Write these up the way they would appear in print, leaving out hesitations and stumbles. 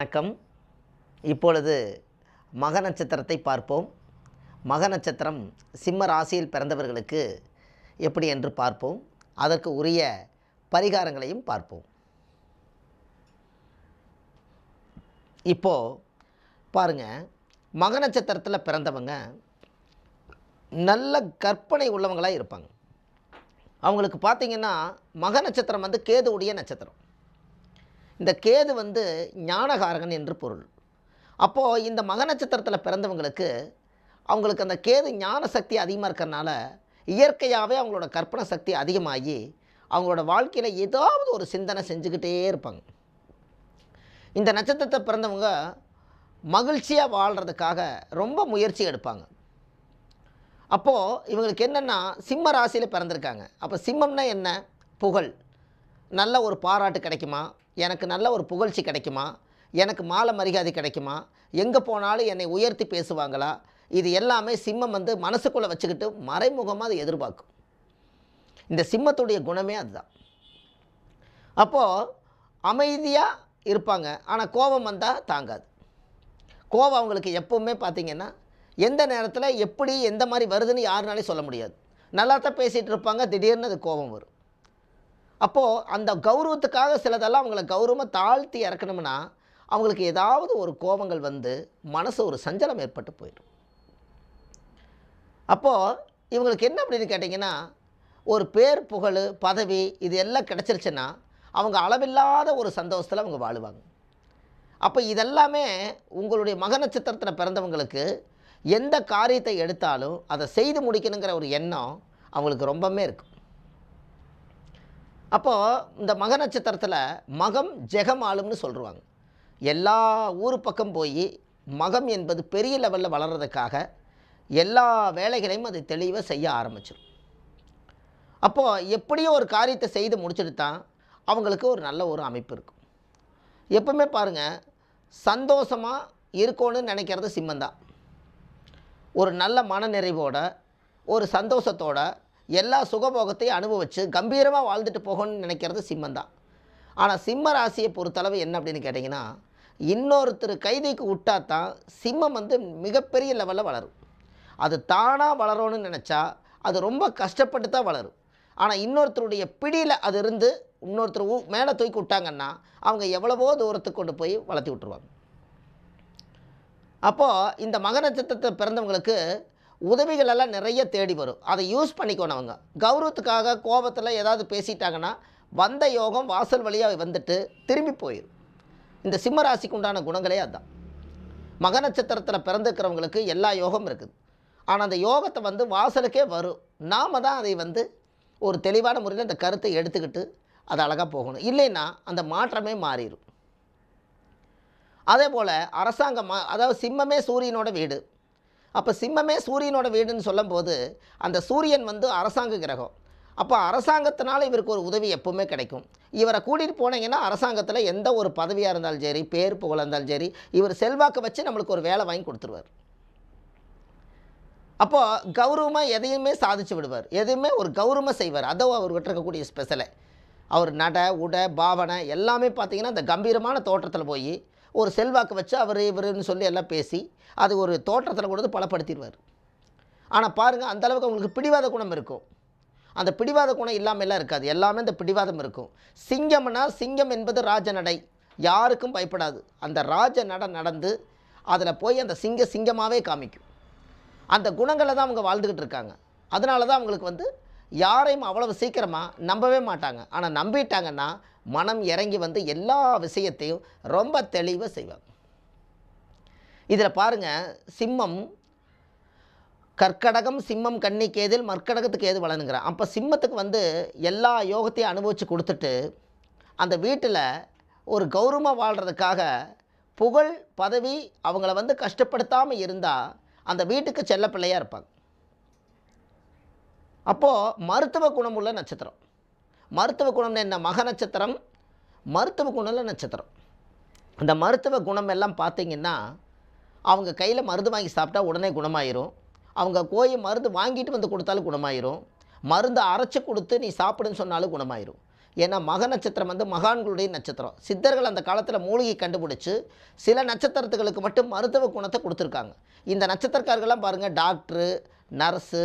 வணக்கம். இப்பொழுது மக நட்சத்திரத்தை பார்ப்போம். மக நட்சத்திரம் சிம்ம ராசியில் பிறந்தவர்களுக்கு எப்படி என்று பார்ப்போம். அதற்கு உரிய பரிகாரங்களையும் பார்ப்போம். இப்போது பாருங்கள், மக நட்சத்திரத்தில் பிறந்தவங்க நல்ல கற்பனை உள்ளவங்களாக இருப்பாங்க. அவங்களுக்கு பார்த்திங்கன்னா மக நட்சத்திரம் கேது உடைய நட்சத்திரம். இந்த கேது ஞானகாரகன் என்று பொருள். அப்போது இந்த மக நட்சத்திரத்தில் பிறந்தவங்களுக்கு அவங்களுக்கு அந்த கேது ஞான சக்தி அதிகமாக இருக்கிறனால இயற்கையாகவே அவங்களோட கற்பனை சக்தி அதிகமாகி அவங்களோட வாழ்க்கையில் ஏதாவது ஒரு சிந்தனை செஞ்சுக்கிட்டே இருப்பாங்க. இந்த நட்சத்திரத்தை பிறந்தவங்க மகிழ்ச்சியாக வாழ்கிறதுக்காக ரொம்ப முயற்சி எடுப்பாங்க. அப்போது இவங்களுக்கு என்னென்னா சிம்ம ராசியில் பிறந்திருக்காங்க. அப்போ சிம்மம்னா என்ன? புகழ். நல்ல ஒரு பாராட்டு கிடைக்குமா, எனக்கு நல்ல ஒரு புகழ்ச்சி கிடைக்குமா, எனக்கு மாலை மரியாதை கிடைக்குமா, எங்கே போனாலும் என்னை உயர்த்தி பேசுவாங்களா, இது எல்லாமே சிம்மம் மனசுக்குள்ளே வச்சுக்கிட்டு மறைமுகமாக அதை எதிர்பார்க்கும். இந்த சிம்மத்துடைய குணமே அதுதான். அப்போது அமைதியாக இருப்பாங்க, ஆனால் கோபம் வந்தால் தாங்காது. கோபம் அவங்களுக்கு எப்போவுமே பார்த்திங்கன்னா எந்த நேரத்தில் எப்படி எந்த மாதிரி வருதுன்னு யாருனாலையும் சொல்ல முடியாது. நல்லா தான் பேசிகிட்டு இருப்பாங்க, திடீர்னு அது கோபம் வரும். அப்போது அந்த கௌரவத்துக்காக சிலதெல்லாம் அவங்கள கௌரவமாக தாழ்த்தி இறக்கணும்னா அவங்களுக்கு ஏதாவது ஒரு கோபங்கள் மனசு ஒரு சஞ்சலம் ஏற்பட்டு போயிடும். அப்போது இவங்களுக்கு என்ன அப்படின்னு கேட்டிங்கன்னா, ஒரு பேர் புகழ் பதவி இது எல்லாம் கிடச்சிருச்சுன்னா அவங்க அளவில்லாத ஒரு சந்தோஷத்தில் அவங்க வாழுவாங்க. அப்போ இதெல்லாமே உங்களுடைய மக நட்சத்திரத்தில் பிறந்தவங்களுக்கு எந்த காரியத்தை எடுத்தாலும் அதை செய்து முடிக்கணுங்கிற ஒரு எண்ணம் அவங்களுக்கு ரொம்பவே இருக்கும். அப்போது இந்த மக நட்சத்திரத்தில் மகம் ஜெகம் ஆளும்னு சொல்லுவாங்க. எல்லா ஊர் பக்கம் போய் மகம் என்பது பெரிய லெவலில் வளர்கிறதுக்காக எல்லா வேலைகளையும் அது தெளிவாக செய்ய ஆரம்பிச்சிடும். அப்போது எப்படியோ ஒரு காரியத்தை செய்து முடிச்சுட்டு தான் அவங்களுக்கு ஒரு நல்ல ஒரு அமைப்பு இருக்கும். எப்பவுமே பாருங்கள், சந்தோஷமாக இருக்கணும்னு நினைக்கிறது சிம்மந்தான். ஒரு நல்ல மனநிறைவோட ஒரு சந்தோஷத்தோட எல்லா சுகபோகத்தையும் அனுபவித்து கம்பீரமாக வாழ்ந்துட்டு போகணும்னு நினைக்கிறது சிம்மந்தான். ஆனால் சிம்ம ராசியை பொறுத்தளவு என்ன அப்படின்னு கேட்டிங்கன்னா, இன்னொருத்தர் கைதிக்கு விட்டால் தான் சிம்மம் மிகப்பெரிய லெவலில் வளரும். அது தானாக வளரணும்னு நினச்சா அது ரொம்ப கஷ்டப்பட்டு தான் வளரும். ஆனால் இன்னொருத்தருடைய பிடியில் அது இருந்து இன்னொருத்தர் மேலே தூக்கி விட்டாங்கன்னா அவங்க எவ்வளவோ தூரத்துக்கு கொண்டு போய் வளர்த்தி விட்டுருவாங்க. அப்போது இந்த மக நட்சத்திரத்தை பிறந்தவங்களுக்கு உதவிகள் எல்லாம் நிறைய தேடி வரும். அதை யூஸ் பண்ணிக்கணும். அவங்க கௌரவத்துக்காக கோபத்தில் ஏதாவது பேசிட்டாங்கன்னா வந்த யோகம் வாசல் வழியாக வந்துட்டு திரும்பி போயிடும். இந்த சிம்ம ராசிக்கு உண்டான குணங்களே அதுதான். மக நட்சத்திரத்தில் பிறந்துக்கிறவங்களுக்கு எல்லா யோகம் இருக்குது. ஆனால் அந்த யோகத்தை வாசலுக்கே வரும். நாம் தான் அதை ஒரு தெளிவான முறையில் அந்த கருத்தை எடுத்துக்கிட்டு அது அழகாக போகணும். இல்லைன்னா அந்த மாற்றமே மாறிடும். அதே போல் அரசாங்கம், அதாவது சிம்மமே சூரியனோட வீடு. அப்போ சிம்மமே சூரியனோட வீடுன்னு சொல்லும்போது அந்த சூரியன் அரசாங்க கிரகம். அப்போ அரசாங்கத்தினால இவருக்கு ஒரு உதவி எப்பவுமே கிடைக்கும். இவரை கூட்டிகிட்டு போனீங்கன்னா அரசாங்கத்தில் எந்த ஒரு பதவியாக இருந்தாலும் சரி, பேர் புகழாக இருந்தாலும் சரி, இவர் செல்வாக்கு வச்சு நம்மளுக்கு ஒரு வேலை வாங்கி கொடுத்துருவார். அப்போது கௌரவமாக எதையுமே சாதிச்சு விடுவார். எதுவுமே ஒரு கௌரவமாக செய்வார். அதோ அவர்கிட்ட இருக்கக்கூடிய ஸ்பெஷலை அவர் நட உடை பாவனை எல்லாமே பார்த்திங்கன்னா அந்த கம்பீரமான தோற்றத்தில் போய் ஒரு செல்வாக்கு வச்சு அவர் இவருன்னு சொல்லி எல்லாம் பேசி அது ஒரு தோற்றத்தில் கொண்டு பலப்படுத்திடுவார். ஆனால் பாருங்கள், அந்தளவுக்கு அவங்களுக்கு பிடிவாத குணம் இருக்கும். அந்த பிடிவாத குணம் இல்லாமல்லாம் இருக்காது. எல்லாமே இந்த பிடிவாதம் இருக்கும். சிங்கம்னா சிங்கம் என்பது ராஜ நடை, யாருக்கும் பயப்படாது. அந்த ராஜ நடை நடந்து அதில் போய் அந்த சிங்கமாகவே காமிக்கும். அந்த குணங்களை தான் அவங்க வாழ்ந்துக்கிட்டு இருக்காங்க. அதனால தான் அவங்களுக்கு யாரையும் அவ்வளவு சீக்கிரமாக நம்பவே மாட்டாங்க. ஆனால் நம்பிட்டாங்கன்னா மனம் இறங்கி எல்லா விஷயத்தையும் ரொம்ப தெளிவாக செய்வாங்க. இதில் பாருங்கள், சிம்மம் கற்கடகம் சிம்மம் கன்னி கேதில் மற்கடகத்துக்கு ஏது வளனுங்கிறான். அப்போ சிம்மத்துக்கு எல்லா யோகத்தையும் அனுபவித்து கொடுத்துட்டு அந்த வீட்டில் ஒரு கௌரவமாக வாழ்கிறதுக்காக புகழ் பதவி அவங்கள கஷ்டப்படுத்தாமல் இருந்தால் அந்த வீட்டுக்கு செல்ல பிள்ளையாக இருப்பாங்க. அப்போது மருத்துவ குணம் உள்ள நட்சத்திரம். மருத்துவ குணம்னு என்ன? மக நட்சத்திரம் மருத்துவ குணமுள்ள நட்சத்திரம். அந்த மருத்துவ குணம் எல்லாம் பார்த்திங்கன்னா அவங்க கையில் மருந்து வாங்கி சாப்பிட்டா உடனே குணமாயிரும். அவங்க போய் மருந்து வாங்கிட்டு கொடுத்தாலும் குணமாயிரும். மருந்து அரைச்சி கொடுத்து நீ சாப்பிடுன்னு சொன்னாலும் குணமாயிரும். ஏன்னா மக நட்சத்திரம் வந்து மகான்களுடைய நட்சத்திரம். சித்தர்கள் அந்த காலத்தில் மூலிகை கண்டுபிடிச்சு சில நட்சத்திரத்துகளுக்கு மட்டும் மருத்துவ குணத்தை கொடுத்துருக்காங்க. இந்த நட்சத்திரக்காரர்கள்லாம் பாருங்கள், டாக்டரு, நர்ஸு,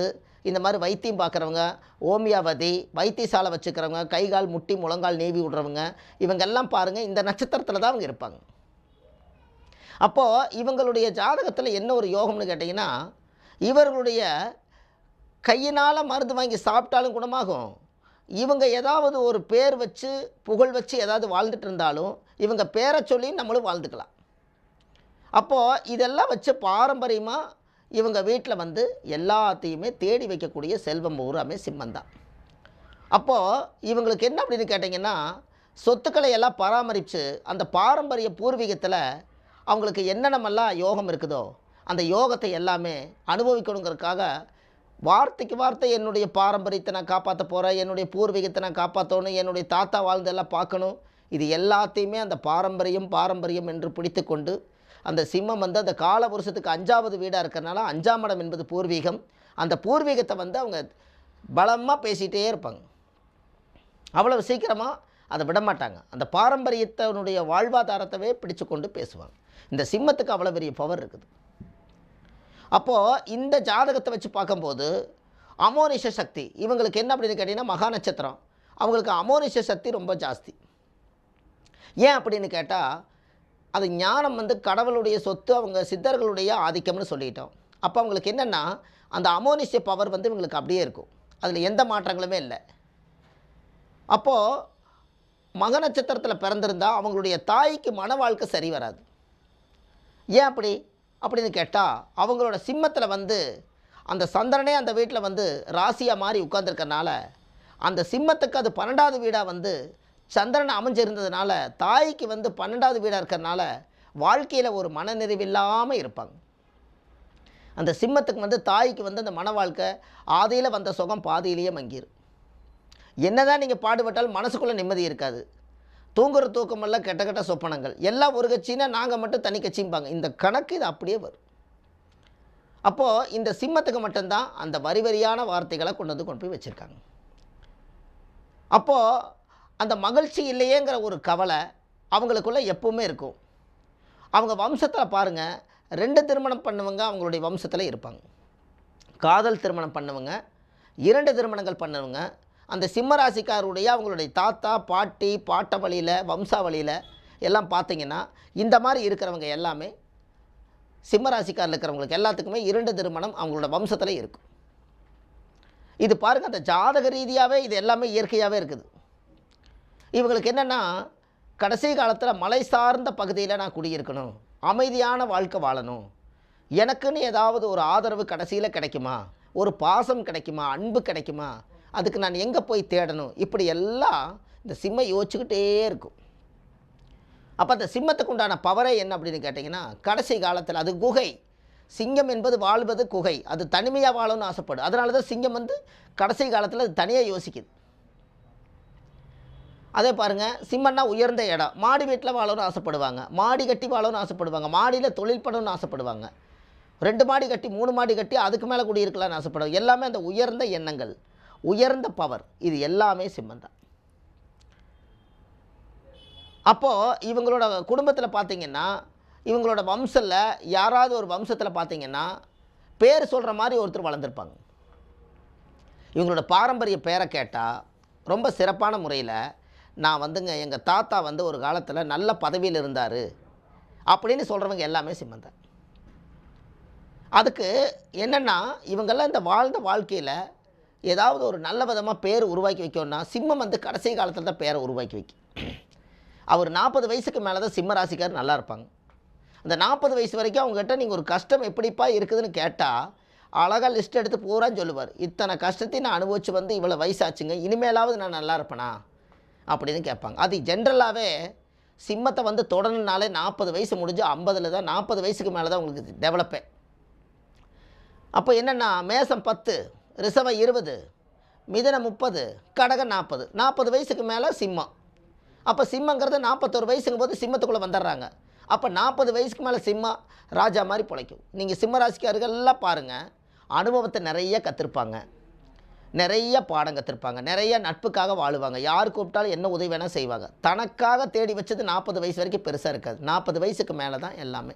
இந்த மாதிரி வைத்தியம் பார்க்குறவங்க, ஹோமியோபதி, வைத்தியசாலை வச்சுக்கிறவங்க, கை கால் முட்டி முழங்கால் நீவி விடுறவங்க, இவங்கெல்லாம் பாருங்கள் இந்த நட்சத்திரத்தில் தான் அவங்க இருப்பாங்க. அப்போது இவங்களுடைய ஜாதகத்தில் என்ன ஒரு யோகம்னு கேட்டிங்கன்னா, இவர்களுடைய கையினால் மருந்து வாங்கி சாப்பிட்டாலும் குணமாகும். இவங்க ஏதாவது ஒரு பேர் வச்சு புகழ் வச்சு ஏதாவது வாழ்ந்துட்டு இருந்தாலும் இவங்க பேரை சொல்லி நம்மளும் வாழ்ந்துக்கலாம். அப்போது இதெல்லாம் வச்சு பாரம்பரியமாக இவங்க வீட்டில் வந்து எல்லாத்தையுமே தேடி வைக்கக்கூடிய செல்வம் பூராமே சிம்மந்தான். அப்போது இவங்களுக்கு என்ன அப்படின்னு கேட்டிங்கன்னா, சொத்துக்களை எல்லாம் பராமரித்து அந்த பாரம்பரிய பூர்வீகத்தில் அவங்களுக்கு என்னென்னமெல்லாம் யோகம் இருக்குதோ அந்த யோகத்தை எல்லாமே அனுபவிக்கணுங்கிறதுக்காக வார்த்தைக்கு வார்த்தை என்னுடைய பாரம்பரியத்தை நான் காப்பாற்ற போகிறேன், என்னுடைய பூர்வீகத்தை நான் காப்பாற்றணும், என்னுடைய தாத்தா வாழ்ந்தெல்லாம் பார்க்கணும், இது எல்லாத்தையுமே அந்த பாரம்பரியம் என்று பிடித்து கொண்டு அந்த சிம்மம் வந்து அந்த கால வருஷத்துக்கு 5வது வீடாக இருக்கிறனால 5ஆம் இடம் என்பது பூர்வீகம். அந்த பூர்வீகத்தை வந்து அவங்க பலமாக பேசிகிட்டே இருப்பாங்க. அவ்வளவு சீக்கிரமாக அதை விடமாட்டாங்க. அந்த பாரம்பரியத்தினுடைய வாழ்வாதாரத்தவே பிடிச்சு கொண்டு பேசுவாங்க. இந்த சிம்மத்துக்கு அவ்வளோ பெரிய பவர் இருக்குது. அப்போது இந்த ஜாதகத்தை வச்சு பார்க்கும்போது அமோனிஷ சக்தி இவங்களுக்கு என்ன அப்படின்னு கேட்டிங்கன்னா, மகா நட்சத்திரம் அவங்களுக்கு அமோனிஷ சக்தி ரொம்ப ஜாஸ்தி. ஏன் அப்படின்னு கேட்டால், அது ஞானம் வந்து கடவுளுடைய சொத்து, அவங்க சித்தர்களுடைய ஆதிக்கம்னு சொல்லிட்டோம். அப்போ அவங்களுக்கு என்னென்னா அந்த அமோனிஷ பவர் வந்து இவங்களுக்கு அப்படியே இருக்கும், அதில் எந்த மாற்றங்களுமே இல்லை. அப்போது மக நட்சத்திரத்தில் பிறந்திருந்தால் அவங்களுடைய தாய்க்கு மன வாழ்க்கை சரி வராது. ஏன் அப்படின்னு கேட்டால், அவங்களோட சிம்மத்தில் வந்து அந்த சந்திரனே அந்த வீட்டில் வந்து ராசியாக மாறி உட்கார்ந்துருக்கறனால அந்த சிம்மத்துக்கு அது 12வது வீடாக வந்து சந்திரன் அமைஞ்சிருந்ததுனால தாய்க்கு வந்து 12வது வீடாக இருக்கிறனால வாழ்க்கையில் ஒரு மனநிறைவில்லாமல் இருப்பாங்க. அந்த சிம்மத்துக்கு வந்து தாய்க்கு வந்து அந்த மன வாழ்க்கை ஆதியில் வந்த சுகம் பாதியிலேயே மங்கிடும். என்னதான் நீங்கள் பாடுபட்டாலும் மனசுக்குள்ளே நிம்மதி இருக்காது. தூங்குற தூக்கமெல்லாம் கெட்ட கெட்ட சொப்பனங்கள், எல்லாம் ஒரு கட்சின்னா நாங்கள் மட்டும் தனி கட்சிம்பாங்க. இந்த கணக்கு இது அப்படியே வரும். அப்போது இந்த சிம்மத்துக்கு மட்டும்தான் அந்த வரியான வார்த்தைகளை கொண்டு போய் வச்சுருக்காங்க. அப்போது அந்த மகிழ்ச்சி இல்லையேங்கிற ஒரு கவலை அவங்களுக்குள்ளே எப்பவுமே இருக்கும். அவங்க வம்சத்தில் பாருங்கள், 2 திருமணம் பண்ணவங்க அவங்களுடைய வம்சத்தில் இருப்பாங்க. காதல் திருமணம் பண்ணவங்க, 2 திருமணங்கள் பண்ணவங்க, அந்த சிம்மராசிக்காருடைய அவங்களுடைய தாத்தா பாட்டி பாட்ட வழியில் வம்சாவளியில் எல்லாம் பார்த்திங்கன்னா இந்த மாதிரி இருக்கிறவங்க எல்லாமே சிம்மராசிக்காரில் இருக்கிறவங்களுக்கு எல்லாத்துக்குமே 2 திருமணம் அவங்களோட வம்சத்தில் இருக்கும். இது பாருங்கள், அந்த ஜாதக ரீதியாகவே இது எல்லாமே இயற்கையாகவே இருக்குது. இவங்களுக்கு என்னென்னா, கடைசி காலத்தில் மலை சார்ந்த பகுதியில் நான் குடியிருக்கணும், அமைதியான வாழ்க்கை வாழணும், எனக்குன்னு ஏதாவது ஒரு ஆதரவு கடைசியில் கிடைக்குமா, ஒரு பாசம் கிடைக்குமா, அன்பு கிடைக்குமா, அதுக்கு நான் எங்கே போய் தேடணும், இப்படி எல்லாம் இந்த சிம்மம் யோசிச்சுக்கிட்டே இருக்கும். அப்போ அந்த சிம்மத்துக்கு உண்டான பவரே என்ன அப்படின்னு கேட்டிங்கன்னா, கடைசி காலத்தில் அது குகை. சிங்கம் என்பது வாழ்வது குகை, அது தனிமையாக வாழணும்னு ஆசைப்படும். அதனால தான் சிங்கம் வந்து கடைசி காலத்தில் அது தனியாக யோசிக்குது. அதே பாருங்கள், சிம்மன்னா உயர்ந்த இடம், மாடி வீட்டில் வாழணும்னு ஆசைப்படுவாங்க, மாடி கட்டி வாழணும்னு ஆசைப்படுவாங்க, மாடியில் தொழில் பண்ணணும்னு ஆசைப்படுவாங்க, 2 மாடி கட்டி 3 மாடி கட்டி அதுக்கு மேலே குடியிருக்கலாம்னு ஆசைப்படுவாங்க. எல்லாமே அந்த உயர்ந்த எண்ணங்கள், உயர்ந்த பவர், இது எல்லாமே சிம்மந்தான். அப்போது இவங்களோட குடும்பத்தில் பார்த்திங்கன்னா, இவங்களோட வம்சத்தில் யாராவது ஒரு வம்சத்தில் பார்த்திங்கன்னா பேர் சொல்கிற மாதிரி ஒருத்தர் வளர்ந்துருப்பாங்க. இவங்களோட பாரம்பரிய பேரை கேட்டால் ரொம்ப சிறப்பான முறையில், நான் வந்துங்க எங்கள் தாத்தா வந்து ஒரு காலத்தில் நல்ல பதவியில் இருந்தார் அப்படின்னு சொல்கிறவங்க எல்லாமே சிம்மந்தான். அதுக்கு என்னென்னா, இவங்கெல்லாம் இந்த வாழ்ந்த வாழ்க்கையில் ஏதாவது ஒரு நல்ல விதமாக பேர் உருவாக்கி வைக்கணும்னா சிம்மம் வந்து கடைசி காலத்தில் தான் பேரை உருவாக்கி வைக்கும். அவர் 40 வயசுக்கு மேலே தான் சிம்ம ராசிக்கார் நல்லா இருப்பாங்க. அந்த 40 வயசு வரைக்கும் அவங்ககிட்ட நீங்கள் ஒரு கஷ்டம் எப்படிப்பா இருக்குதுன்னு கேட்டால் அழகாக லிஸ்ட் எடுத்து பூரா சொல்லுவார். இத்தனை கஷ்டத்தையும் நான் அனுபவிச்சு வந்து இவ்வளோ வயசாச்சுங்க, இனிமேலாவது நான் நல்லா இருப்பேனா அப்படின்னு கேட்பாங்க. அது ஜென்ரலாகவே சிம்மத்தை வந்து தொடர்னாலே 40 வயசு முடிஞ்சு 50 தான், 40 வயசுக்கு மேலே தான் உங்களுக்கு டெவலப்பே. அப்போ என்னென்னா, மேசம் 10, ரிஷபம் 20, மிதுனம் 30, கடகம் 40, 40 வயசுக்கு மேலே சிம்மம். அப்போ சிம்மங்கிறது 41 வயசுங்கும் போது சிம்மத்துக்குள்ளே வந்துடுறாங்க. அப்போ 40 வயசுக்கு மேலே சிம்மம் ராஜா மாதிரி பிழைக்கும். நீங்கள் சிம்ம ராசிக்காரர்கள்லாம் பாருங்கள், அனுபவத்தை நிறைய கற்றுருப்பாங்க, நிறைய பாடம் கற்றுருப்பாங்க, நிறைய நட்புக்காக வாழுவாங்க, யார் கூப்பிட்டாலும் என்ன உதவி வேணால் செய்வாங்க. தனக்காக தேடி வச்சது 40 வயசு வரைக்கும் பெருசாக இருக்காது, 40 வயசுக்கு மேலே தான் எல்லாமே.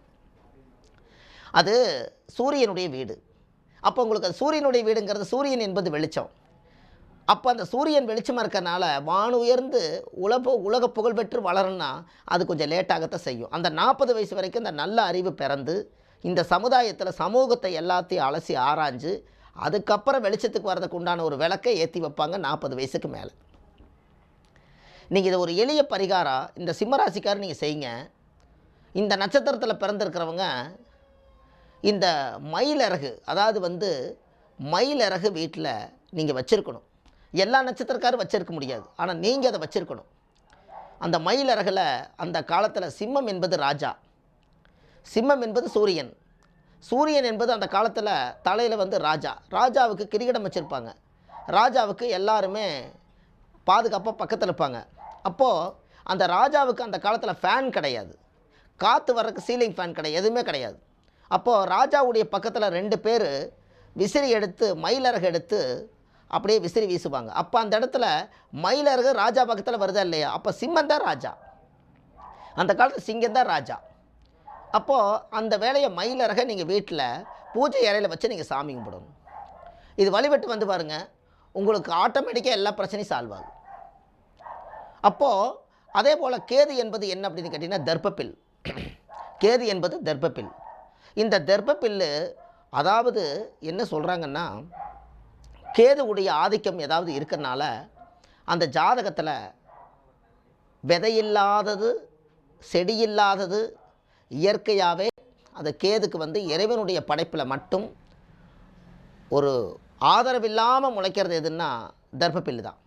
அது சூரியனுடைய வீடு. அப்போ உங்களுக்கு அது சூரியனுடைய வீடுங்கிறது, சூரியன் என்பது வெளிச்சம். அப்போ அந்த சூரியன் வெளிச்சமாக இருக்கிறனால வானுயர்ந்து உலக புகழ்பெற்று வளரணும்னா அது கொஞ்சம் லேட்டாகத்தான் செய்யும். அந்த 40 வயசு வரைக்கும் இந்த நல்ல அறிவு பிறந்து இந்த சமுதாயத்தில் சமூகத்தை எல்லாத்தையும் அலசி ஆராய்ஞ்சு அதுக்கப்புறம் வெளிச்சத்துக்கு வர்றதுக்கு உண்டான ஒரு விளக்கை ஏற்றி வைப்பாங்க 40 வயசுக்கு மேலே. நீங்கள் இதை ஒரு எளிய பரிகாரம் இந்த சிம்மராசிக்காரர் நீங்கள் செய்யுங்க. இந்த நட்சத்திரத்தில் பிறந்திருக்கிறவங்க இந்த மயிலிறகு, அதாவது மயிலிறகு வீட்டில் நீங்கள் வச்சுருக்கணும். எல்லா நட்சத்திரக்காரும் வச்சிருக்க முடியாது, ஆனால் நீங்கள் அதை வச்சுருக்கணும். அந்த மயிலிறகில் அந்த காலத்தில் சிம்மம் என்பது ராஜா, சிம்மம் என்பது சூரியன், சூரியன் என்பது அந்த காலத்தில் தலையில் ராஜாவுக்கு கிரீடம் வச்சுருப்பாங்க. ராஜாவுக்கு எல்லாருமே பாதுகாப்பாக பக்கத்தில் இருப்பாங்க. அப்போது அந்த ராஜாவுக்கு அந்த காலத்தில் ஃபேன் கிடையாது, காற்று வர்றதுக்கு சீலிங் ஃபேன் கிடையாது, எதுவுமே கிடையாது. அப்போது ராஜாவுடைய பக்கத்தில் 2 பேர் விசிறி எடுத்து மயிலிறகு எடுத்து அப்படியே விசிறி வீசுவாங்க. அப்போ அந்த இடத்துல மயிலிறகு ராஜா பக்கத்தில் வருதா இல்லையா, அப்போ சிம்மம் தான் ராஜா, அந்த காலத்தில் சிங்கம் தான் ராஜா. அப்போது அந்த வேலையை மயிலிறகை நீங்கள் வீட்டில் பூஜை அறையில் வச்சு நீங்கள் சாமி கும்பிடணும். இது வழிபட்டு பாருங்கள், உங்களுக்கு ஆட்டோமேட்டிக்காக எல்லா பிரச்சனையும் சால்வ் ஆகும். அப்போது அதே போல் கேது என்பது என்ன அப்படின்னு கேட்டிங்கன்னா தர்ப்பப்பில். கேது என்பது தர்ப்பப்பில். இந்த தர்ப்பப்பில்லு அதாவது என்ன சொல்கிறாங்கன்னா, கேதுவுடைய ஆதிக்கம் ஏதாவது இருக்கிறனால அந்த ஜாதகத்தில் விதையில்லாதது செடியில்லாதது இயற்கையாகவே அந்த கேதுக்கு இறைவனுடைய படைப்பில் மட்டும் ஒரு ஆதரவில்லாமல் முளைக்கிறது எதுன்னா தர்ப்பப்பில்லு தான்.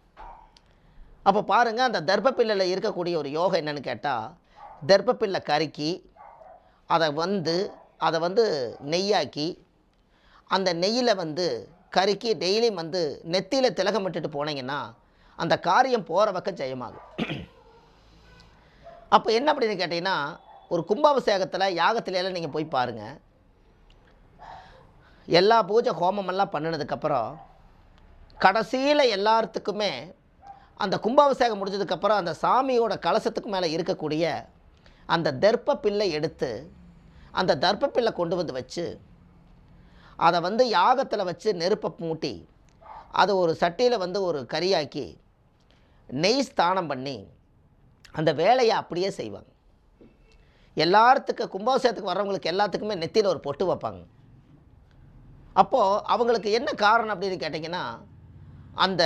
அப்போ பாருங்கள், அந்த தர்ப்பப்பில்லில் இருக்கக்கூடிய ஒரு யோகம் என்னென்னு கேட்டால், தர்ப்பப்பில்லை கருக்கி அதை நெய்யாக்கி அந்த நெய்யில் கருக்கி டெய்லியும் நெத்தியில் திலகம் விட்டுட்டு போனீங்கன்னா அந்த காரியம் போகிற பக்கம் ஜெயமாகும். அப்போ என்ன அப்படின்னு கேட்டிங்கன்னா, ஒரு கும்பாபிஷேகத்தில் யாகத்திலெல்லாம் நீங்கள் போய் பாருங்கள், எல்லா பூஜை ஹோமமெல்லாம் பண்ணினதுக்கப்புறம் கடைசியில் எல்லாத்துக்குமே அந்த கும்பாபிஷேகம் முடிஞ்சதுக்கப்புறம் அந்த சாமியோட கலசத்துக்கு மேலே இருக்கக்கூடிய அந்த தர்ப்பப்பில்லை எடுத்து அந்த தர்ப்பப்பில்லை கொண்டு வச்சு அதை யாகத்தில் வச்சு நெருப்பை மூட்டி அதை ஒரு சட்டியில் ஒரு கறியாக்கி நெய் ஸ்தானம் பண்ணி அந்த வேலையை அப்படியே செய்வாங்க. எல்லாத்துக்கு கும்பாபிஷேகத்துக்கு வர்றவங்களுக்கு எல்லாத்துக்குமே நெத்தியில் ஒரு பொட்டு வைப்பாங்க. அப்போது அவங்களுக்கு என்ன காரணம் அப்படின்னு கேட்டிங்கன்னா, அந்த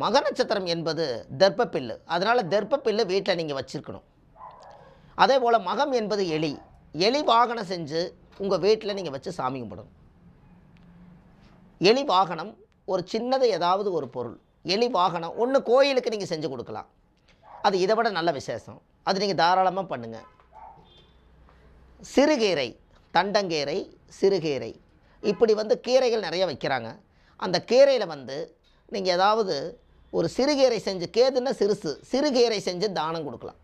மக நட்சத்திரம் என்பது தர்ப்பப்பில்லு, அதனால் தர்ப்பப்பில்லு வீட்டில் நீங்கள் வச்சுருக்கணும். அதே போல் மகம் என்பது எலி வாகனம் செஞ்சு உங்கள் வீட்டில் நீங்கள் வச்சு சாமி கும்பிடணும். எலி வாகனம் ஒரு சின்னது ஏதாவது ஒரு பொருள், எலி வாகனம் ஒன்று கோயிலுக்கு நீங்கள் செஞ்சு கொடுக்கலாம், அது இதை விட நல்ல விசேஷம், அது நீங்கள் தாராளமாக பண்ணுங்கள். சிறுகீரை, தண்டங்கீரை, சிறுகீரை, இப்படி கீரைகள் நிறைய வைக்கிறாங்க. அந்த கீரையில் நீங்கள் ஏதாவது ஒரு சிறுகீரை செஞ்சு, கேதுன்னா சிறுசு, சிறுகீரை செஞ்சு தானம் கொடுக்கலாம்,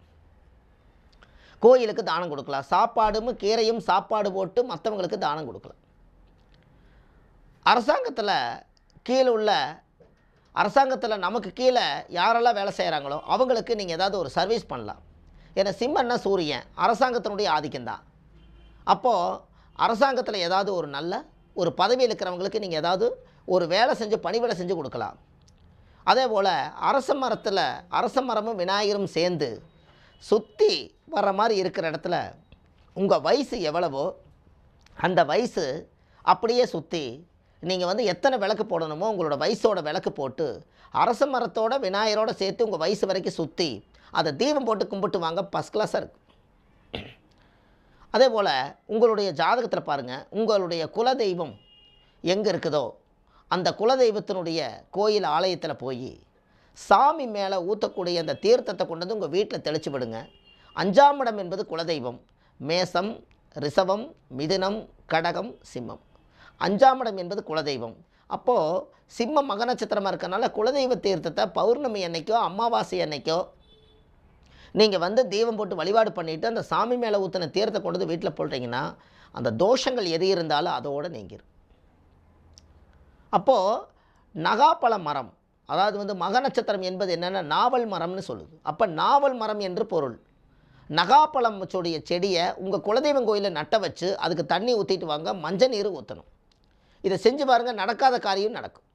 கோயிலுக்கு தானம் கொடுக்கலாம். சாப்பாடும் கீரையும் சாப்பாடு போட்டு மற்றவங்களுக்கு தானம் கொடுக்கலாம். அரசாங்கத்தில் நமக்கு கீழே யாரெல்லாம் வேலை செய்கிறாங்களோ அவங்களுக்கு நீங்கள் ஏதாவது ஒரு சர்வீஸ் பண்ணலாம். ஏன்னா சிம்மன்னா சூரியன், அரசாங்கத்தினுடைய ஆதிக்கம்தான். அப்போது அரசாங்கத்தில் ஏதாவது ஒரு நல்ல ஒரு பதவியில் இருக்கிறவங்களுக்கு நீங்கள் ஏதாவது ஒரு வேலை செஞ்சு பணிவிடை செஞ்சு கொடுக்கலாம். அதே போல் அரச மரமும் விநாயகரும் சேர்ந்து சுற்றி வர்ற மாதிரி இருக்கிற இடத்துல உங்கள் வயசு எவ்வளவோ அந்த வயசு அப்படியே சுற்றி நீங்கள் எத்தனை விளக்கு போடணுமோ உங்களோட வயசோட விளக்கு போட்டு அரச மரத்தோட விநாயகரோடு சேர்த்து உங்கள் வயசு வரைக்கும் சுற்றி அதை தீபம் போட்டு கும்பிட்டு வாங்க, ஃபஸ்ட் கிளாஸாக இருக்குது. அதே போல் உங்களுடைய ஜாதகத்தில் பாருங்கள், உங்களுடைய குலதெய்வம் எங்கே இருக்குதோ அந்த குலதெய்வத்தினுடைய கோயில் ஆலயத்தில் போய் சாமி மேலே ஊற்றக்கூடிய அந்த தீர்த்தத்தை கொண்டு உங்கள் வீட்டில் தெளித்து விடுங்க. 5ஆம் இடம் என்பது குலதெய்வம், மேசம், ரிஷபம், மிதுனம், கடகம், சிம்மம். 5ஆம் இடம் என்பது குலதெய்வம். அப்போது சிம்மம் மக நட்சத்திரமாக இருக்கனால குலதெய்வ தீர்த்தத்தை பௌர்ணமி அன்னைக்கோ அமாவாசை அன்னைக்கோ நீங்கள் தீபம் போட்டு வழிபாடு பண்ணிவிட்டு அந்த சாமி மேலே ஊற்றின தீர்த்தத்தை கொண்டு வீட்டில் போடுறீங்கன்னா அந்த தோஷங்கள் எது இருந்தாலும் அதோடு நீங்கிடும். அப்போது நகாப்பழ மரம், அதாவது வந்து மக நட்சத்திரம் என்பது என்னென்னா நாவல் மரம்னு சொல்லுது. அப்போ நாவல் மரம் என்று பொருள். நகாப்பழம் உடைய செடியை உங்கள் குலதெய்வம் கோயிலில் நட்ட வச்சு அதுக்கு தண்ணி ஊற்றிட்டு வாங்க, மஞ்சள் நீர் ஊற்றணும். இதை செஞ்சு பாருங்கள், நடக்காத காரியம் நடக்கும்.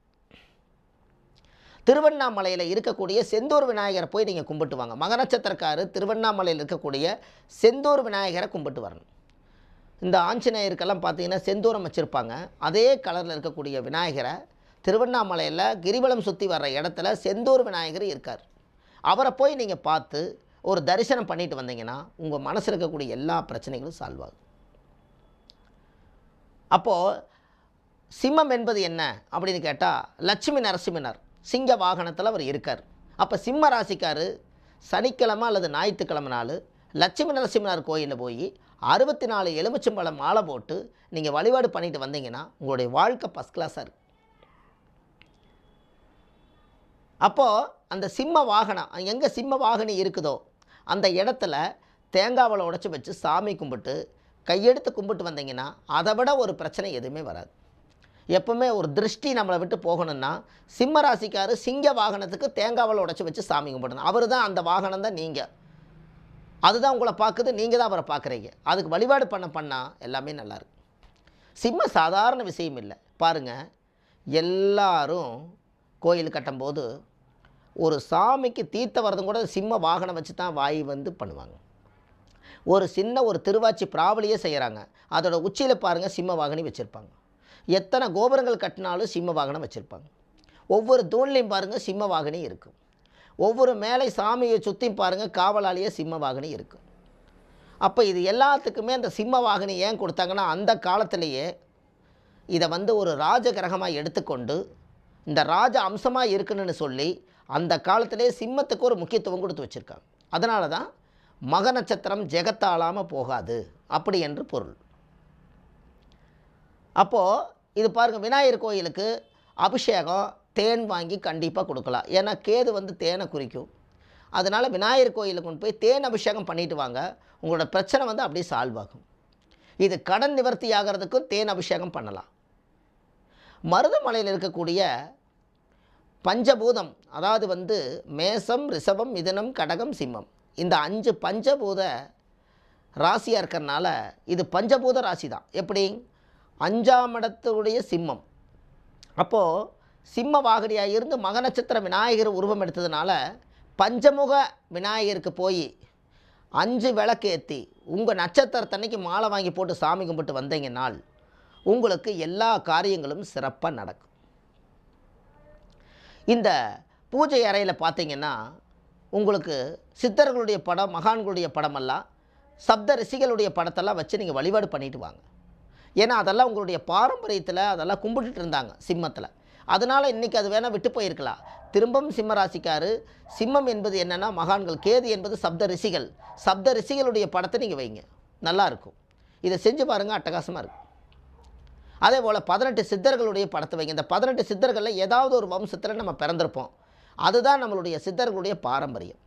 திருவண்ணாமலையில் இருக்கக்கூடிய செந்தூர் விநாயகரை போய் நீங்கள் கும்பிட்டு வாங்க. மக நட்சத்திரக்காரர் திருவண்ணாமலையில் இருக்கக்கூடிய செந்தூர் விநாயகரை கும்பிட்டு வரணும். இந்த ஆஞ்சநேயருக்கெல்லாம் பார்த்தீங்கன்னா செந்தூரம் வச்சுருப்பாங்க. அதே கலரில் இருக்கக்கூடிய விநாயகரை திருவண்ணாமலையில் கிரிவலம் சுற்றி வர்ற இடத்துல செந்தூர் விநாயகர் இருக்கார். அவரை போய் நீங்கள் பார்த்து ஒரு தரிசனம் பண்ணிட்டு வந்தீங்கன்னா உங்கள் மனசில் இருக்கக்கூடிய எல்லா பிரச்சனைகளும் சால்வ் ஆகும். அப்போது சிம்மம் என்பது என்ன அப்படின்னு கேட்டால் லட்சுமி நரசிம்மனர் சிங்க வாகனத்தில் அவர் இருக்கார். அப்போ சிம்ம ராசிக்கார் சனிக்கிழமை அல்லது ஞாயிற்றுக்கிழமை நாள் லட்சுமி நரசிம்மனார் கோயிலில் போய் 64 எலுமிச்சம்பழம் மாலை போட்டு நீங்கள் வழிபாடு பண்ணிட்டு வந்தீங்கன்னா உங்களுடைய வாழ்க்கை ஃபஸ்ட் கிளாஸாக இருக்குது. அப்போது அந்த சிம்ம வாகனம் எங்கே சிம்ம வாகனி இருக்குதோ அந்த இடத்துல தேங்காவளை உடைச்சி வச்சு சாமி கும்பிட்டு கையெடுத்து கும்பிட்டு வந்தீங்கன்னா அதை விட ஒரு பிரச்சனை எதுவுமே வராது. எப்பவுமே ஒரு திருஷ்டி நம்மளை விட்டு போகணுன்னா சிம்ம ராசிக்கார் சிங்க வாகனத்துக்கு தேங்காவளை உடைச்சி வச்சு சாமி கும்பிடணும். அவர் தான் அந்த வாகனம் தான் நீங்கள், அதுதான் உங்களை பார்க்குது, நீங்கள் தான் அவரை பார்க்குறீங்க. அதுக்கு வழிபாடு பண்ணால் எல்லாமே நல்லாயிருக்கு. சிம்ம சாதாரண விஷயம் இல்லை. பாருங்கள், எல்லாரும் கோயில் கட்டும்போது ஒரு சாமிக்கு தீர்த்த வரதும் கூட சிம்ம வாகனம் வச்சு தான் வாய் வந்து பண்ணுவாங்க. ஒரு சின்ன ஒரு திருவாச்சி பிராவலியே செய்கிறாங்க, அதோட உச்சியில் பாருங்கள் சிம்ம வாகனி வச்சுருப்பாங்க. எத்தனை கோபுரங்கள் கட்டினாலும் சிம்ம வாகனம் வச்சுருப்பாங்க. ஒவ்வொரு தூண்லையும் பாருங்கள் சிம்ம வாகனி இருக்கும். ஒவ்வொரு மேலை சாமியை சுற்றி பாருங்கள் காவலாளியே சிம்ம வாகனி இருக்கும். அப்போ இது எல்லாத்துக்குமே அந்த சிம்ம வாகனி ஏன் கொடுத்தாங்கன்னா அந்த காலத்திலேயே இதை வந்து ஒரு ராஜ கிரகமாக எடுத்துக்கொண்டு இந்த ராஜ அம்சமாக இருக்குன்னு சொல்லி அந்த காலத்திலே சிம்மத்துக்கு ஒரு முக்கியத்துவம் கொடுத்து வச்சுருக்காங்க. அதனால தான் மக நட்சத்திரம் ஜெகத்தாளாமல் போகாது அப்படி என்று பொருள். அப்போது இது பாருங்கள், விநாயகர் கோயிலுக்கு அபிஷேகம் தேன் வாங்கி கண்டிப்பாக கொடுக்கலாம். ஏன்னா கேது வந்து தேனை குறிக்கும். அதனால் விநாயகர் கோயிலுக்கு கொண்டு போய் தேன் அபிஷேகம் பண்ணிட்டு வாங்க, உங்களோட பிரச்சனை வந்து அப்படியே சால்வ் ஆகும். இது கடன் நிவர்த்தி ஆகிறதுக்கும் தேன் அபிஷேகம் பண்ணலாம். மருதமலையில் இருக்கக்கூடிய பஞ்சபூதம், அதாவது வந்து மேசம், ரிஷபம், மிதுனம், கடகம், சிம்மம், இந்த 5 பஞ்சபூத ராசியாக இருக்கிறனால இது பஞ்சபூத ராசி தான். எப்படி 5ஆம் இடத்துடைய சிம்மம். அப்போது சிம்ம வாகனியாக இருந்து மக நட்சத்திர விநாயகர் உருவம் எடுத்ததுனால பஞ்சமுக விநாயகருக்கு போய் 5 விளக்கேற்றி உங்கள் நட்சத்திரத்தன்னைக்கு மாலை வாங்கி போட்டு சாமி கும்பிட்டு வந்தீங்கன்னால் உங்களுக்கு எல்லா காரியங்களும் சிறப்பாக நடக்கும். இந்த பூஜை அறையில் பார்த்தீங்கன்னா உங்களுக்கு சித்தர்களுடைய படம், மகான்களுடைய படமெல்லாம், சப்த ரிஷிகளுடைய படத்தெல்லாம் வச்சு நீங்கள் வழிபாடு பண்ணிட்டு வாங்க. ஏன்னா அதெல்லாம் உங்களுடைய பாரம்பரியத்தில் அதெல்லாம் கும்பிட்டுட்டு இருந்தாங்க சிம்மத்தில். அதனால் இன்றைக்கி அது வேணால் விட்டு போயிருக்கலாம். திரும்பவும் சிம்ம ராசிக்காரு, சிம்மம் என்பது என்னென்னா மகான்கள், கேது என்பது சப்த ரிஷிகள். சப்த ரிஷிகளுடைய படத்தை நீங்கள் வைங்க, நல்லாயிருக்கும். இதை செஞ்சு பாருங்கள், அட்டகாசமாக இருக்கும். அதே போல் 18 சித்தர்களுடைய படத்தை வைங்க. இந்த 18 சித்தர்களில் ஏதாவது ஒரு வம்சத்தில் நம்ம பிறந்திருப்போம். அதுதான் நம்மளுடைய சித்தர்களுடைய பாரம்பரியம்.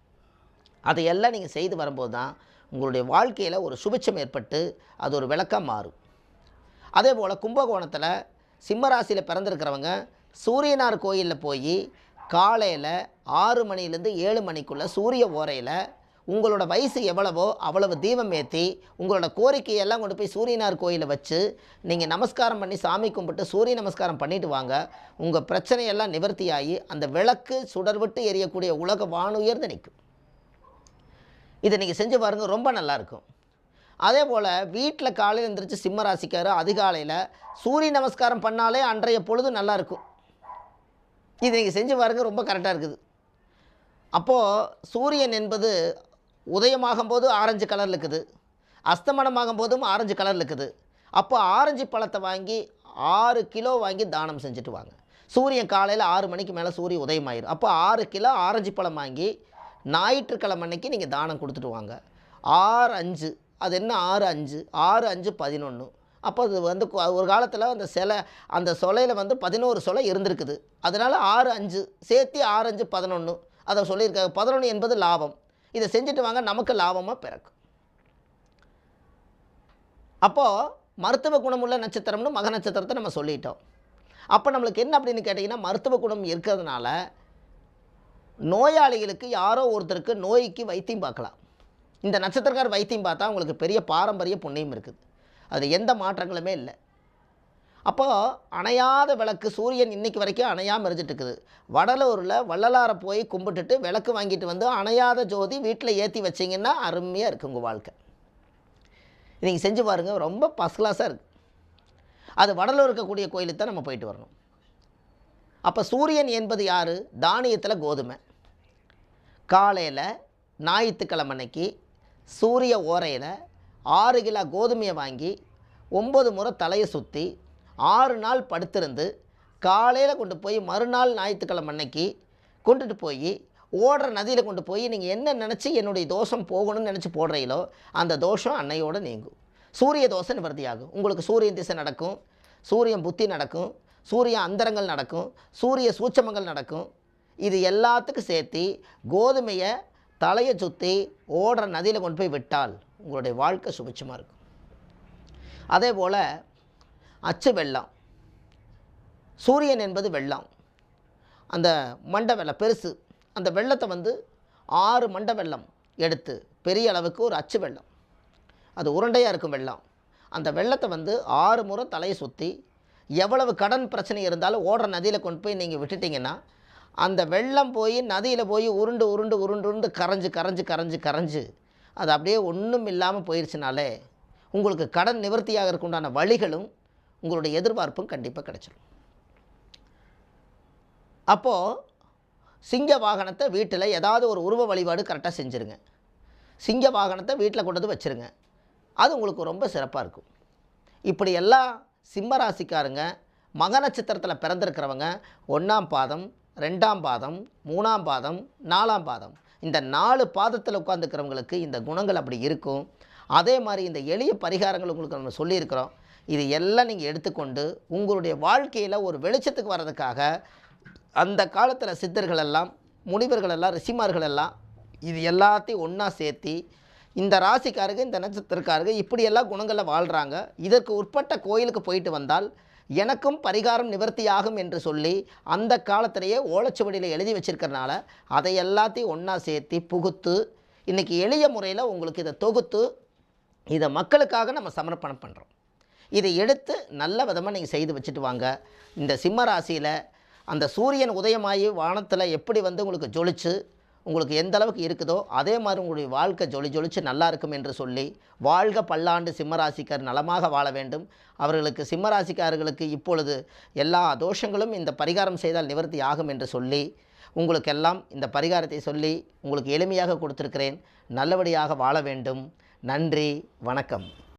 அதையெல்லாம் நீங்கள் செய்து வரும்போது தான் உங்களுடைய வாழ்க்கையில் ஒரு சுபிட்சம் ஏற்பட்டு அது ஒரு விளக்கம் மாறும். அதே போல் கும்பகோணத்தில் சிம்மராசியில் பிறந்திருக்கிறவங்க சூரியனார் கோயிலில் போய் காலையில் 6 மணிலேருந்து 7 மணிக்குள்ளே சூரிய ஓரையில் உங்களோட வயசு எவ்வளவோ அவ்வளவு தீபம் ஏற்றி உங்களோட கோரிக்கையெல்லாம் கொண்டு போய் சூரியனார் கோயிலில் வச்சு நீங்கள் நமஸ்காரம் பண்ணி சாமி கும்பிட்டு சூரிய நமஸ்காரம் பண்ணிட்டு வாங்க. உங்கள் பிரச்சனையெல்லாம் நிவர்த்தியாகி அந்த விளக்கு சுடர்விட்டு எரியக்கூடிய உலக வானுயர்ந்து நிற்கும். இதை நீங்கள் செஞ்சு பாருங்கள், ரொம்ப நல்லாயிருக்கும். அதே போல் வீட்டில் காலையில் எழுந்திரிச்சு சிம்ம ராசிக்கார் அதிகாலையில் சூரிய நமஸ்காரம் பண்ணாலே அன்றைய பொழுது நல்லாயிருக்கும். இதை நீங்கள் செஞ்சு பாருங்கள், ரொம்ப கரெக்டாக இருக்குது. அப்போது சூரியன் என்பது உதயமாகும் போது ஆரஞ்சு கலரில் இருக்குது, அஸ்தமனமாகும் போதும் ஆரஞ்சு கலரில் இருக்குது. அப்போ ஆரஞ்சு பழத்தை வாங்கி 6 கிலோ வாங்கி தானம் செஞ்சுட்டு வாங்க. சூரியன் காலையில் 6 மணிக்கு மேலே சூரிய உதயமாயிரும். அப்போ 6 கிலோ ஆரஞ்சு பழம் வாங்கி ஞாயிற்றுக்கிழமை அன்னைக்கு நீங்கள் தானம் கொடுத்துட்டு வாங்க. 6 5 அது என்ன 6 5 6 5 11. அப்போ அது வந்து ஒரு காலத்தில் அந்த சொலையில் வந்து 11 சொலை இருந்திருக்குது. அதனால் 6 5 சேர்த்து 6 5 11 அதை சொல்லியிருக்காங்க. 11 என்பது லாபம். இதை செஞ்சுட்டு வாங்க, நமக்கு லாபமாக பிறக்கும். அப்போது மருத்துவ குணமுள்ள நட்சத்திரம்னு மக நட்சத்திரத்தை நம்ம சொல்லிட்டோம். அப்போ நம்மளுக்கு என்ன அப்படின்னு கேட்டிங்கன்னா, மருத்துவ குணம் இருக்கிறதுனால நோயாளிகளுக்கு யாரோ ஒருத்தருக்கு நோய்க்கு வைத்தியம் பார்க்கலாம். இந்த நட்சத்திரக்கார் வைத்தியம் பார்த்தா உங்களுக்கு பெரிய பாரம்பரிய புண்ணியம் இருக்குது. அது எந்த மாற்றங்களுமே இல்லை. அப்போது அணையாத விளக்கு சூரியன் இன்றைக்கி வரைக்கும் அணையாமல் எரிஞ்சிட்டு இருக்குது. வடலூரில் வள்ளலாரை போய் கும்பிட்டுட்டு விளக்கு வாங்கிட்டு வந்து அணையாத ஜோதி வீட்டில் ஏற்றி வச்சிங்கன்னா அருமையாக இருக்குது உங்கள் வாழ்க்கை. நீங்கள் செஞ்சு பாருங்கள், ரொம்ப ஃபஸ்ட் கிளாஸாக இருக்குது. அது வடலூர் இருக்கக்கூடிய கோயிலுக்கு தான் நம்ம போயிட்டு வரணும். அப்போ சூரியன் என்பது யார்? தானியத்தில் கோதுமை. காலையில் ஞாயிற்றுக்கிழமை அன்னைக்கு சூரிய ஓரையில் 6 கிலோ கோதுமையை வாங்கி 9 முறை தலையை சுற்றி 6 நாள் படுத்திருந்து காலையில் கொண்டு போய் மறுநாள் ஞாயிற்றுக்கிழமை அன்னைக்கு கொண்டுட்டு போய் ஓடுற நதியில் கொண்டு போய் நீங்கள் என்ன நினச்சி என்னுடைய தோஷம் போகணும்னு நினச்சி போடுறீங்களோ அந்த தோஷம் அன்னையோடு நீங்கும். சூரிய தோஷம் நிவர்த்தியாகும். உங்களுக்கு சூரியன் திசை நடக்கும், சூரியன் புத்தி நடக்கும், சூரிய அந்தரங்கள் நடக்கும், சூரிய சூட்சமங்கள் நடக்கும். இது எல்லாத்துக்கும் சேர்த்து கோதுமையை தலையை சுற்றி ஓடுற நதியில் கொண்டு போய் விட்டால் உங்களுடைய வாழ்க்கை சுபிட்சமாக இருக்கும். அதே போல் அச்சு வெள்ளம். சூரியன் என்பது வெள்ளம். அந்த மண்டை வெள்ளம் பெருசு. அந்த வெள்ளத்தை 6 மண்டை வெள்ளம் எடுத்து பெரிய அளவுக்கு ஒரு அச்சு வெள்ளம், அது உருண்டையாக இருக்கும் வெள்ளம். அந்த வெள்ளத்தை 6 முறை தலையை சுற்றி எவ்வளவு கடன் பிரச்சனை இருந்தாலும் ஓடுற நதியில் கொண்டு போய் நீங்கள் விட்டுட்டிங்கன்னா அந்த வெள்ளம் போய் நதியில் போய் உருண்டு உருண்டு உருண்டு உருண்டு கரைஞ்சு அது அப்படியே ஒன்றும் இல்லாமல் போயிடுச்சுனாலே உங்களுக்கு கடன் நிவர்த்தியாகிறதுக்கு உண்டான வழிகளும் உங்களுடைய எதிர்பார்ப்பும் கண்டிப்பாக கிடைச்சிடும். அப்போது சிங்க வாகனத்தை வீட்டில் ஏதாவது ஒரு உருவ வழிபாடு கரெக்டாக செஞ்சுருங்க. சிங்க வாகனத்தை வீட்டில் கொண்டு வந்து வச்சுருங்க. அது உங்களுக்கு ரொம்ப சிறப்பாக இருக்கும். இப்படி எல்லா சிம்ம ராசிக்காரங்க மக நட்சத்திரத்தில் பிறந்திருக்கிறவங்க 1ஆம் பாதம், 2ஆம் பாதம், 3ஆம் பாதம், 4ஆம் பாதம், இந்த 4 பாதத்தில் உட்காந்துக்கிறவங்களுக்கு இந்த குணங்கள் அப்படி இருக்கும். அதே மாதிரி இந்த எளிய பரிகாரங்கள் உங்களுக்கு நம்ம சொல்லியிருக்கிறோம். இது எல்லாம் நீங்கள் எடுத்துக்கொண்டு உங்களுடைய வாழ்க்கையில் ஒரு வெளிச்சத்துக்கு வர்றதுக்காக அந்த காலத்தில் சித்தர்கள் எல்லாம், முனிவர்கள் எல்லாம், ரிஷிமார்கள் எல்லாம் இது எல்லாத்தையும் ஒன்றா சேர்த்தி இந்த ராசிக்காரங்க, இந்த நட்சத்திரக்காரங்க இப்படியெல்லாம் குணங்களில் வாழ்கிறாங்க, இதற்கு உட்பட்ட கோயிலுக்கு போயிட்டு வந்தால் எனக்கும் பரிகாரம் நிவர்த்தியாகும் என்று சொல்லி அந்த காலத்திலேயே ஓலைச்சுவடியில் எழுதி வச்சிருக்கிறனால அதை எல்லாத்தையும் ஒன்றா சேர்த்து புகுத்து இன்றைக்கி எளிய முறையில் உங்களுக்கு இதை தொகுத்து இதை மக்களுக்காக நம்ம சமர்ப்பணம் பண்ணுறோம். இதை எடுத்து நல்ல விதமாக நீங்கள் செய்து வச்சுட்டு வாங்க. இந்த சிம்ம ராசியில் அந்த சூரியன் உதயமாகி வானத்தில் எப்படி உங்களுக்கு ஜொலிச்சு உங்களுக்கு எந்த அளவுக்கு இருக்குதோ அதே மாதிரி உங்களுடைய வாழ்க்கை ஜொலிச்சு நல்லா இருக்கும் என்று சொல்லி வாழ்க பல்லாண்டு சிம்மராசிக்கார் நலமாக வாழ வேண்டும். அவர்களுக்கு சிம்மராசிக்காரர்களுக்கு இப்பொழுது எல்லா தோஷங்களும் இந்த பரிகாரம் செய்தால் நிவர்த்தி ஆகும் என்று சொல்லி உங்களுக்கெல்லாம் இந்த பரிகாரத்தை சொல்லி உங்களுக்கு எளிமையாக கொடுத்திருக்கிறேன். நல்லபடியாக வாழ வேண்டும். நன்றி, வணக்கம்.